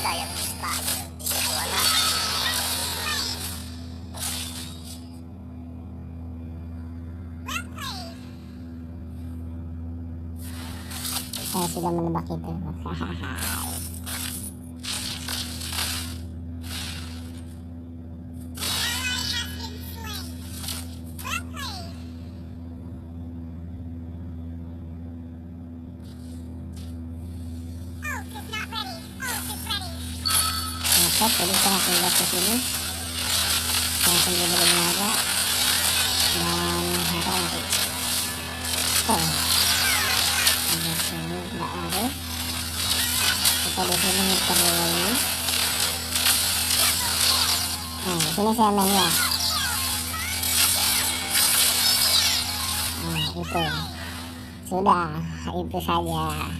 ada yang mustahil dikeluarkan. Saya sudah menebak itu. Jadi saya akan lihat ke sini, saya akan beri naga dan hara untuk di sini tidak ada. Kita di sini muter dulu ini. Nah, di sini saya main ya. Nah, itu sudah, itu saja.